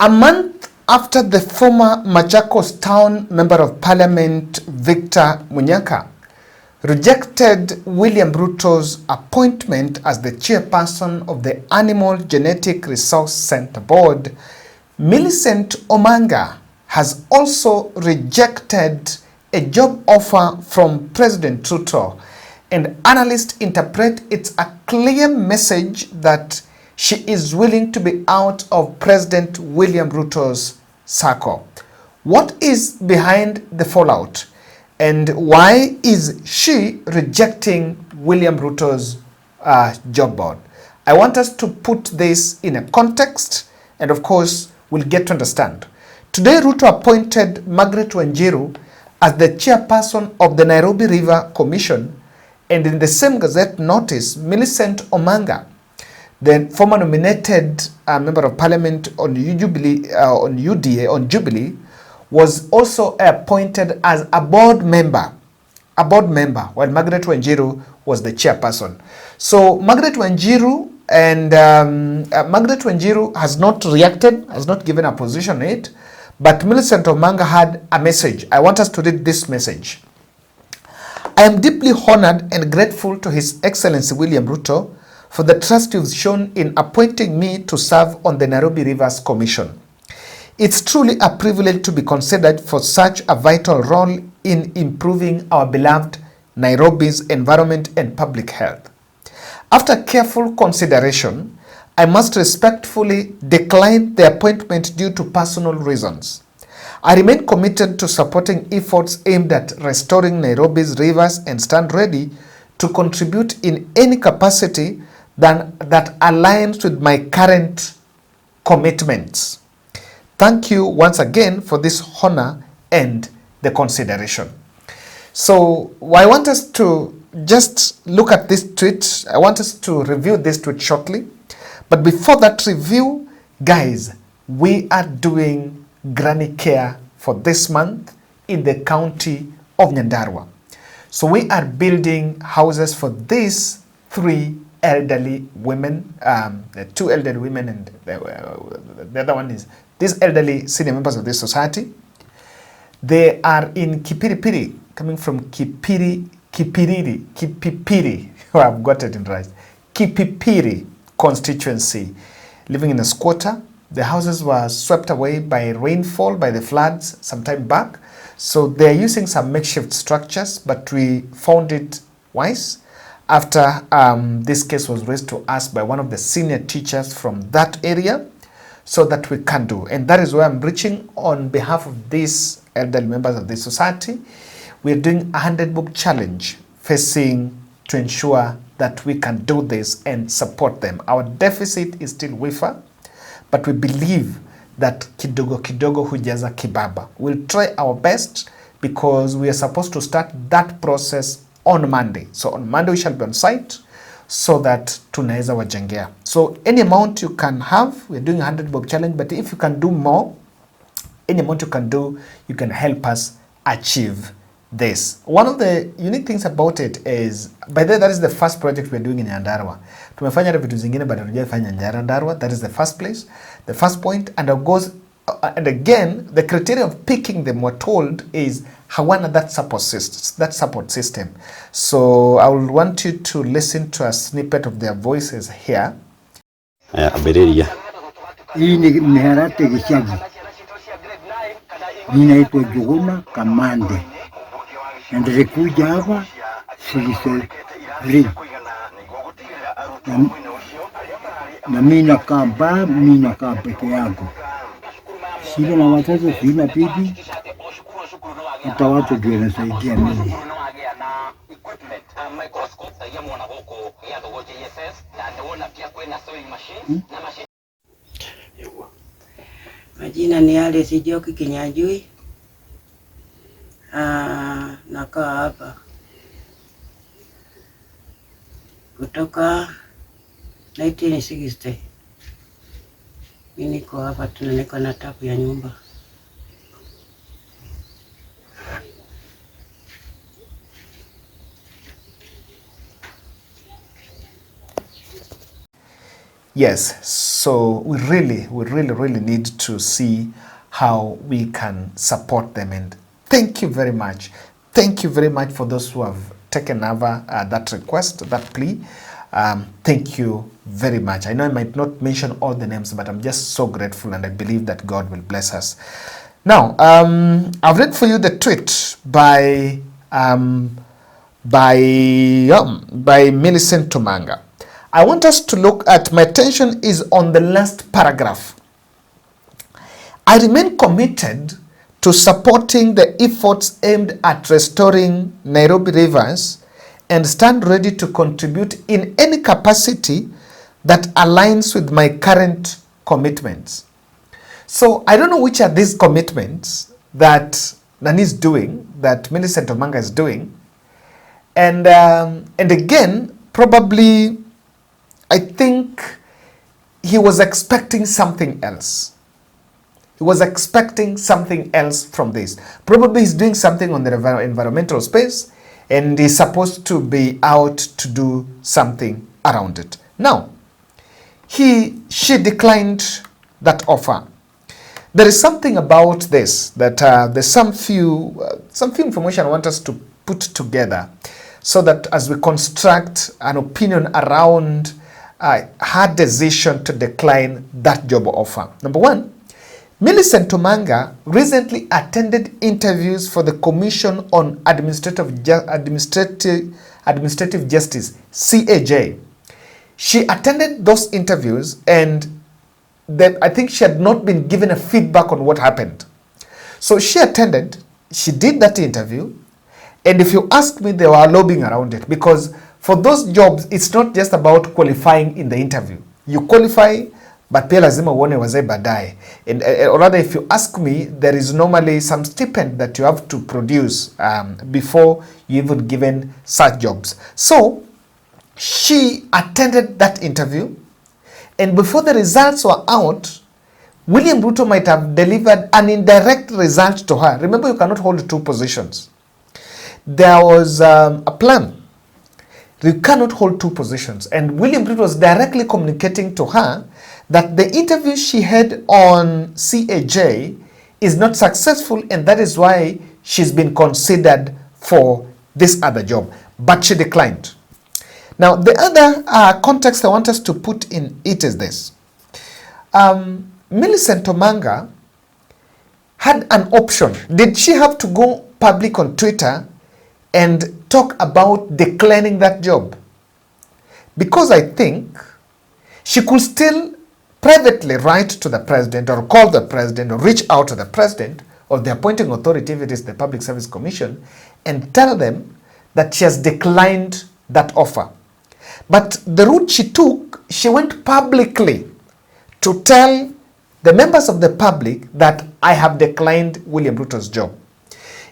A month after the former Machakos Town Member of Parliament Victor Munyaka rejected William Ruto's appointment as the chairperson of the Animal Genetic Resource Center Board, Millicent Omanga has also rejected a job offer from President Ruto, and analysts interpret it's a clear message that she is willing to be out of President William Ruto's circle. What is behind the fallout? And why is she rejecting William Ruto's job board? I want us to put this in a context, and of course, we'll get to understand. Today, Ruto appointed Margaret Wanjiru as the chairperson of the Nairobi River Commission, and in the same Gazette notice, Millicent Omanga, the former nominated member of parliament on Jubilee, was also appointed as a board member, while Margaret Wanjiru was the chairperson. So Margaret Wanjiru has not reacted, has not given a position on it, but Millicent Omanga had a message. I want us to read this message. I am deeply honored and grateful to His Excellency William Ruto for the trust you've shown in appointing me to serve on the Nairobi Rivers Commission. It's truly a privilege to be considered for such a vital role in improving our beloved Nairobi's environment and public health. After careful consideration, I must respectfully decline the appointment due to personal reasons. I remain committed to supporting efforts aimed at restoring Nairobi's rivers and stand ready to contribute in any capacity that aligns with my current commitments. Thank you once again for this honor and the consideration. So I want us to just look at this tweet. I want us to review this tweet shortly. But before that review, guys, we are doing granny care for this month in the county of Nyandarua. So we are building houses for these three elderly women, the two elderly women, and the other one is these elderly senior members of this society. They are in Kipiripiri, coming from Kipipiri. Oh, I've got it in right. Kipipiri constituency, living in a squatter. The houses were swept away by rainfall, by the floods some time back. So they're using some makeshift structures, but we found it wise after this case was raised to us by one of the senior teachers from that area, so that we can do. And that is why I'm reaching on behalf of these elderly members of this society. We're doing a 100-book challenge facing to ensure that we can do this and support them. Our deficit is still wafer, but we believe that kidogo kidogo hujaza kibaba. We'll try our best because we are supposed to start that process on Monday. So on Monday we shall be on site so that tunaweza wajengea. So any amount you can have, we're doing a 100-bob challenge, but if you can do more, any amount you can do, you can help us achieve this. One of the unique things about it is, by the way, that is the first project we're doing in Nyandarua. Tumefanya vitu zingine but hatujafanya Nyandarua. That is the first place, the first point. And it goes, and again, the criteria of picking them, we're told, is hawana that support system. So I will want you to listen to a snippet of their voices here. Abereria. Hii ni Meharate Gishagi. Ninaitwa Juguna Kamande. Nilikuja hapa na mimi nakaa peke yangu. Sina na watoto, sina bibi, hata watu ndio wanasaidia mimi. Majina ni Ale Sijoki Kinyajui. Nakaa hapa kutoka 1960. Mimi niko hapa, niko na tapu ya nyumba. Yes, so we really need to see how we can support them. And thank you very much. Thank you very much for those who have taken over that request, that plea. Thank you very much. I know I might not mention all the names, but I'm just so grateful, and I believe that God will bless us. Now, I've read for you the tweet by Millicent Omanga. I want us to look at, my attention is on the last paragraph. I remain committed to supporting the efforts aimed at restoring Nairobi rivers and stand ready to contribute in any capacity that aligns with my current commitments. So I don't know which are these commitments that Nani is doing, that Millicent Omanga is doing. And again, probably, I think he was expecting something else. He was expecting something else from this. Probably he's doing something on the environmental space, and he's supposed to be out to do something around it. Now, she declined that offer. There is something about this that there's some few information I want us to put together, so that as we construct an opinion around her decision to decline that job offer. Number one, Millicent Omanga recently attended interviews for the Commission on Administrative Justice, CAJ. She attended those interviews, and then I think she had not been given a feedback on what happened. So she attended, she did that interview, and if you ask me, they were lobbying around it, because for those jobs, it's not just about qualifying in the interview. You qualify, but pia lazima uone wazee baadaye. And or rather, if you ask me, there is normally some stipend that you have to produce before you even given such jobs. So she attended that interview, and before the results were out, William Ruto might have delivered an indirect result to her. Remember, you cannot hold two positions. There was a plan. You cannot hold two positions. And William Ruto was directly communicating to her that the interview she had on CAJ is not successful, and that is why she's been considered for this other job. But she declined. Now, the other context I want us to put in it is this. Millicent Omanga had an option. Did she have to go public on Twitter and talk about declining that job? Because I think she could still privately write to the president, or call the president, or reach out to the president or the appointing authority, if it is the Public Service Commission, and tell them that she has declined that offer. But the route she took, she went publicly to tell the members of the public that I have declined William Ruto's job.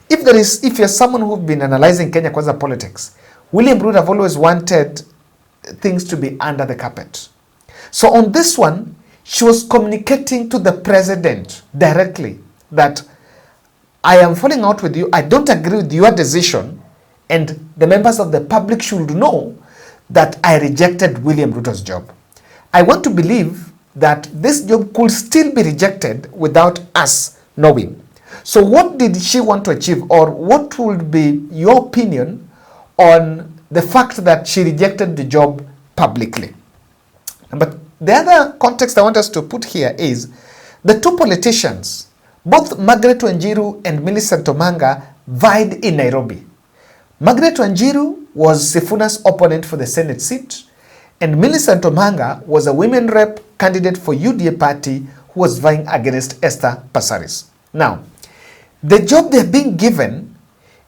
If you're someone who's been analyzing Kenya Kwanza politics, William Ruto have always wanted things to be under the carpet. So on this one, she was communicating to the president directly that I am falling out with you, I don't agree with your decision, and the members of the public should know that I rejected William Ruto's job. I want to believe that this job could still be rejected without us knowing. So what did she want to achieve, or what would be your opinion on the fact that she rejected the job publicly? But the other context I want us to put here is the two politicians, both Margaret Wanjiru and Millicent Omanga, vied in Nairobi. Margaret Wanjiru was Sifuna's opponent for the Senate seat, and Millicent Omanga was a women rep candidate for UDA party who was vying against Esther Passaris. Now, the job they're being given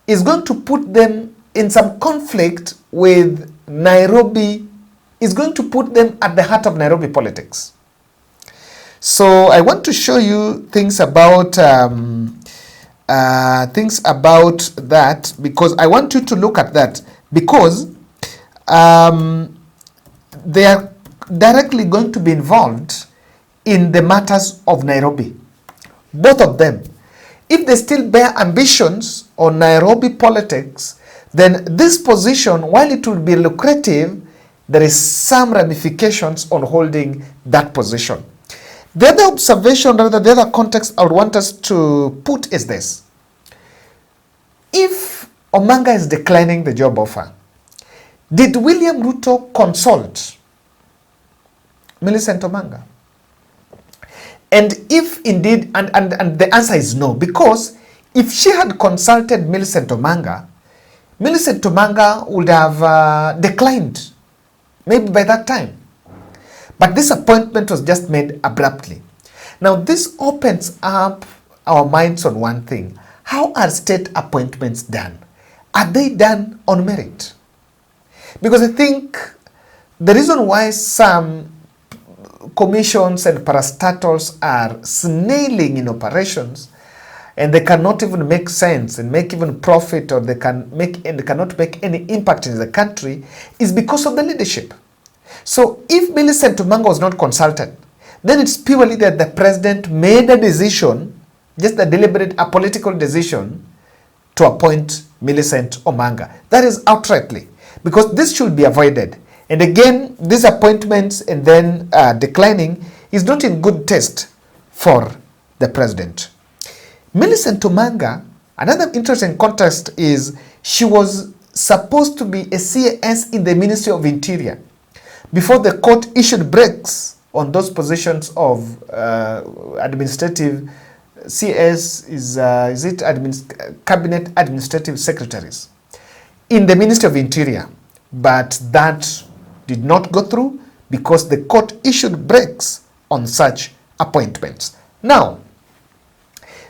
is going to put them in some conflict with Nairobi, is going to put them at the heart of Nairobi politics. So I want to show you things about that, because I want you to look at that, because they are directly going to be involved in the matters of Nairobi. Both of them. If they still bear ambitions on Nairobi politics, then this position, while it will be lucrative, there is some ramifications on holding that position. The other observation, rather the other context I would want us to put is this. If Omanga is declining the job offer, did William Ruto consult Millicent Omanga? And if indeed, and the answer is no, because if she had consulted Millicent Omanga would have declined, maybe by that time. But this appointment was just made abruptly. Now this opens up our minds on one thing. How are state appointments done? Are they done on merit? Because I think the reason why some commissions and parastatals are snailing in operations and they cannot even make sense and make even profit, or they cannot make any impact in the country, is because of the leadership. So if Millicent Omanga was not consulted, then it's purely that the president made a decision, just a deliberate, a political decision to appoint Millicent Omanga. That is outrightly, because this should be avoided. And again, these appointments and then declining is not in good taste for the president. Millicent Omanga, another interesting context is she was supposed to be a CAS in the Ministry of Interior before the court issued breaks on those positions of administrative CS cabinet administrative secretaries in the Ministry of Interior, but that did not go through because the court issued breaks on such appointments. Now,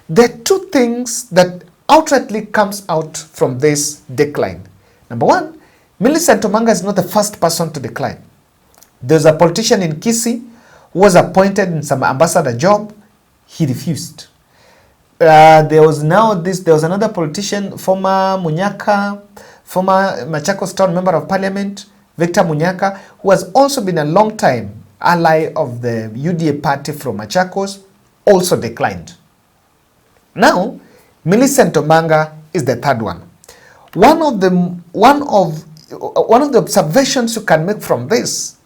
there are two things that outrightly comes out from this decline. Number one, Millicent Omanga is not the first person to decline. There's a politician in Kisii who was appointed in some ambassador job. He refused. There was another politician, former Machakos Town Member of Parliament, Victor Munyaka, who has also been a long time ally of the UDA party from Machakos, also declined. Now, Millicent Omanga is the third one. One of the observations you can make from this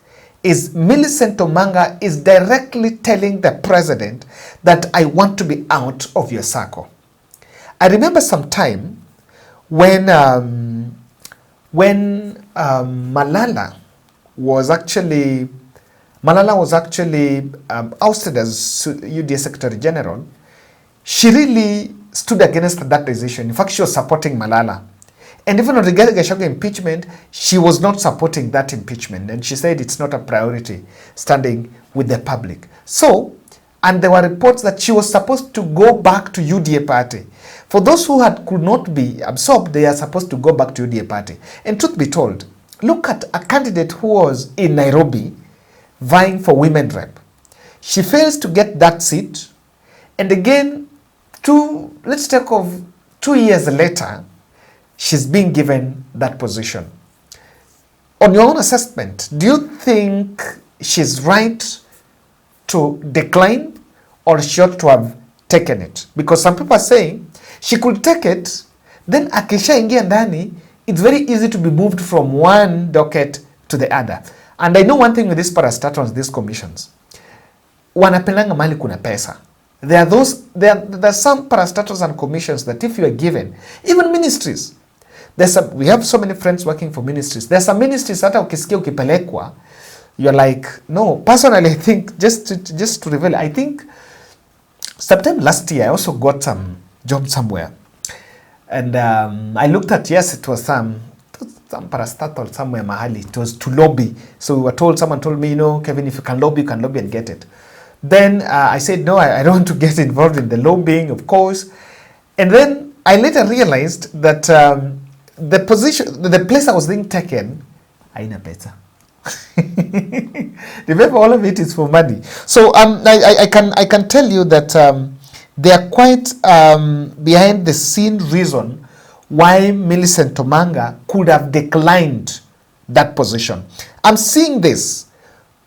is Millicent Omanga is directly telling the president that I want to be out of your circle. I remember some time when Malala was actually ousted as UDA Secretary General. She really stood against that decision. In fact, she was supporting Malala. And even on Rigathi Gachagua impeachment, she was not supporting that impeachment. And she said it's not a priority, standing with the public. So, and there were reports that she was supposed to go back to UDA party. For those who could not be absorbed, they are supposed to go back to UDA party. And truth be told, look at a candidate who was in Nairobi vying for women rep. She fails to get that seat. And again, 2 years later, she's being given that position. On your own assessment, do you think she's right to decline, or she ought to have taken it? Because some people are saying she could take it, then akisha ingia ndani, it's very easy to be moved from one docket to the other. And I know one thing with these parastatals, these commissions, wanapelanga mali kuna pesa. There are some parastatals and commissions that if you are given, even ministries, we have so many friends working for ministries. There are some ministries hata ukisikia ukipelekwa, you're like, no. Personally, I think, just to reveal, I think sometime last year I also got some job somewhere, and I looked at, yes, it was some parastatal somewhere mahali. It was to lobby. So we were told, someone told me, Kevin, if you can lobby and get it. Then I said, no, I don't want to get involved in the lobbying, of course. And then I later realized that the place I was being taken, haina pesa. Remember, all of it is for money. So I can tell you that they are quite behind the scene reason why Millicent Omanga could have declined that position. I'm seeing this.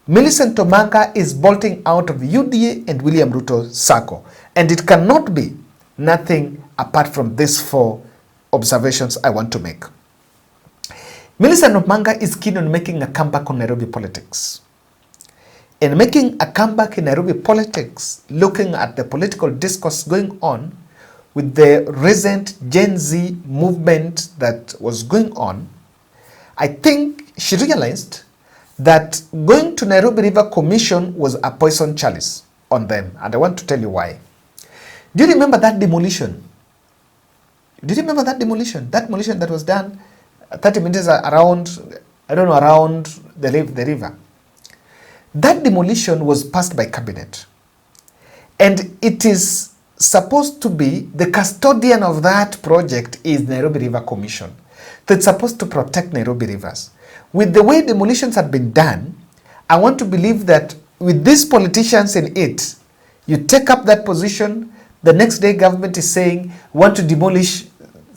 Millicent Omanga is bolting out of UDA and William Ruto's circle. And it cannot be nothing apart from these 4 observations I want to make. Millicent Omanga is keen on making a comeback on Nairobi politics. And making a comeback in Nairobi politics, looking at the political discourse going on with the recent Gen Z movement that was going on, I think she realized that going to Nairobi River Commission was a poison chalice on them. And I want to tell you why. Do you remember that demolition? Do you remember that demolition? That demolition that was done 30 meters around, I don't know, around the river. That demolition was passed by cabinet. And it is supposed to be, the custodian of that project is Nairobi River Commission. That's supposed to protect Nairobi rivers. With the way demolitions had been done, I want to believe that with these politicians in it, you take up that position, the next day government is saying, want to demolish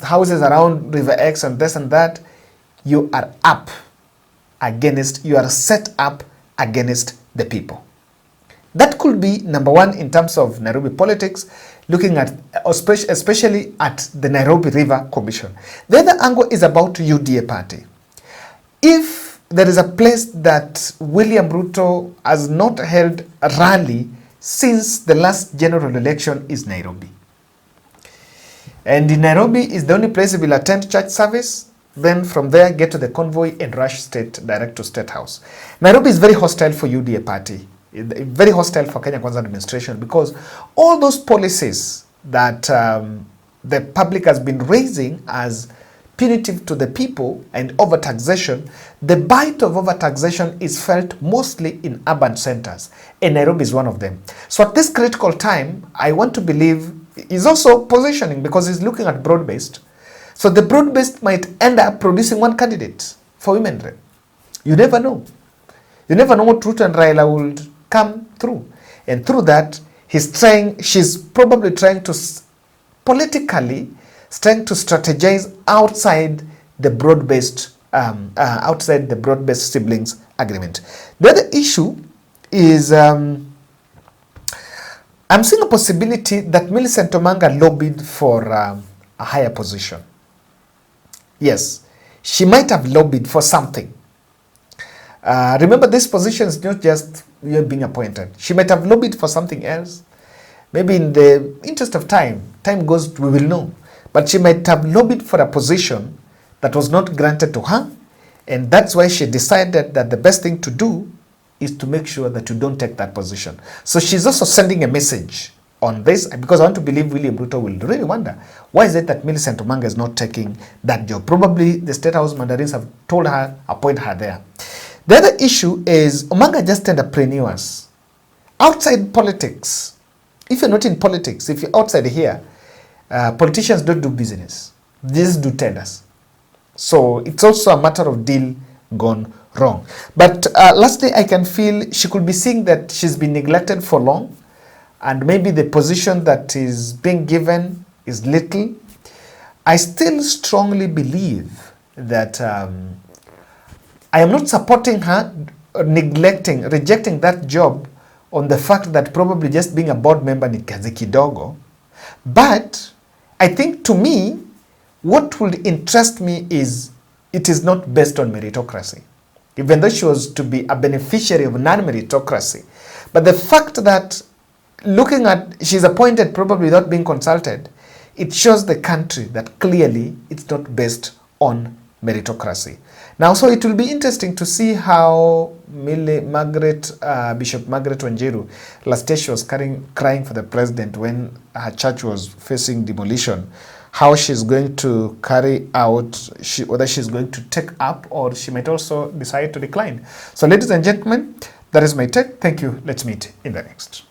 houses around River X and this and that, you are up against, you are set up against the people. That could be number one in terms of Nairobi politics, looking at, especially at the Nairobi River Commission. The other angle is about UDA party. If there is a place that William Ruto has not held a rally since the last general election is Nairobi. And in Nairobi is the only place he will attend church service, then from there get to the convoy and rush direct to State House. Nairobi is very hostile for UDA party, very hostile for Kenya Kwanza administration, because all those policies that the public has been raising as punitive to the people and overtaxation, the bite of overtaxation is felt mostly in urban centers, and Nairobi is one of them. So at this critical time, I want to believe he's also positioning, because he's looking at broad-based. So the broad-based might end up producing one candidate for women rep. You never know. You never know what Ruto and Raila will come through. And through that, she's probably trying to politically strategize outside the broad-based siblings agreement. The other issue is I'm seeing a possibility that Millicent Omanga lobbied for a higher position. Yes, she might have lobbied for something. Remember, this position is not just being appointed. She might have lobbied for something else. Maybe in the interest of time goes, we will know. But she might have lobbied for a position that was not granted to her. And that's why she decided that the best thing to do is to make sure that you don't take that position. So she's also sending a message on this, because I want to believe William Ruto will really wonder, why is it that Millicent Omanga is not taking that job? Probably the State House mandarins have told her, appoint her there. The other issue is Omanga just entrepreneurs. Outside politics, if you're not in politics, if you're outside here, politicians don't do business. They just do tenders. So it's also a matter of deal gone wrong. But lastly, I can feel she could be seeing that she's been neglected for long, and maybe the position that is being given is little. I still strongly believe that I am not supporting her rejecting that job on the fact that probably just being a board member ni kazi kidogo. But I think, to me, what would interest me is it is not based on meritocracy, even though she was to be a beneficiary of non-meritocracy. But the fact that looking at, she's appointed probably without being consulted, it shows the country that clearly it's not based on meritocracy. Now, so it will be interesting to see how Bishop Margaret Wanjiru, last year she was crying for the president when her church was facing demolition, how she's going to carry out, whether she's going to take up or she might also decide to decline. So ladies and gentlemen, that is my take. Thank you. Let's meet in the next.